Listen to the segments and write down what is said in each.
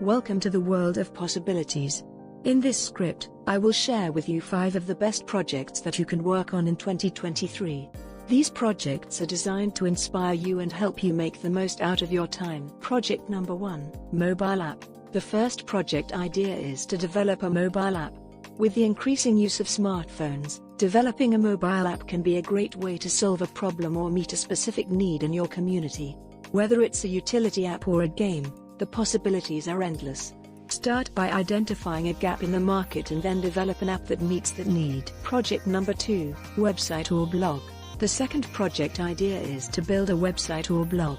Welcome to the world of possibilities. In this script, I will share with you 5 of the best projects that you can work on in 2023. These projects are designed to inspire you and help you make the most out of your time. Project number 1, Mobile App. The first project idea is to develop a mobile app. With the increasing use of smartphones, developing a mobile app can be a great way to solve a problem or meet a specific need in your community. Whether it's a utility app or a game, the possibilities are endless. Start by identifying a gap in the market and then develop an app that meets that need. Project number 2, Website or Blog. The second project idea is to build a website or blog.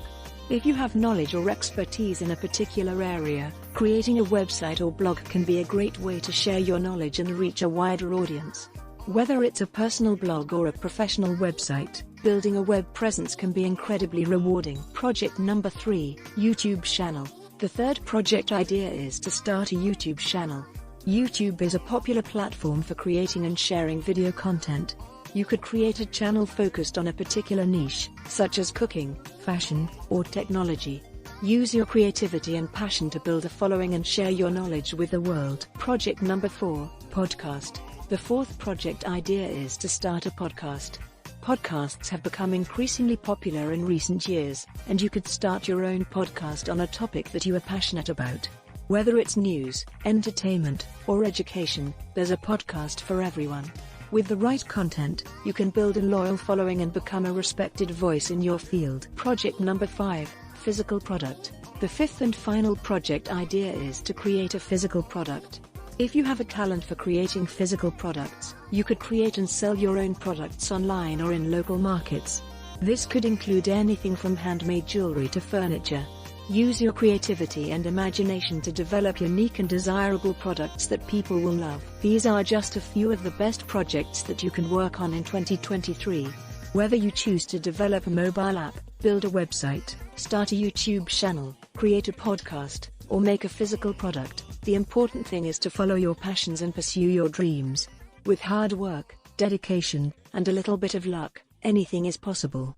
If you have knowledge or expertise in a particular area, creating a website or blog can be a great way to share your knowledge and reach a wider audience. Whether it's a personal blog or a professional website, building a web presence can be incredibly rewarding. Project number 3, YouTube channel. The third project idea is to start a YouTube channel. YouTube is a popular platform for creating and sharing video content. You could create a channel focused on a particular niche, such as cooking, fashion, or technology. Use your creativity and passion to build a following and share your knowledge with the world. Project number 4, podcast. The fourth project idea is to start a podcast. Podcasts have become increasingly popular in recent years, and you could start your own podcast on a topic that you are passionate about. Whether it's news, entertainment, or education, there's a podcast for everyone. With the right content, you can build a loyal following and become a respected voice in your field. Project number 5, physical product. The fifth and final project idea is to create a physical product. If you have a talent for creating physical products, you could create and sell your own products online or in local markets. This could include anything from handmade jewelry to furniture. Use your creativity and imagination to develop unique and desirable products that people will love. These are just a few of the best projects that you can work on in 2023. Whether you choose to develop a mobile app, build a website, start a YouTube channel, create a podcast, or make a physical product, the important thing is to follow your passions and pursue your dreams. With hard work, dedication, and a little bit of luck, anything is possible.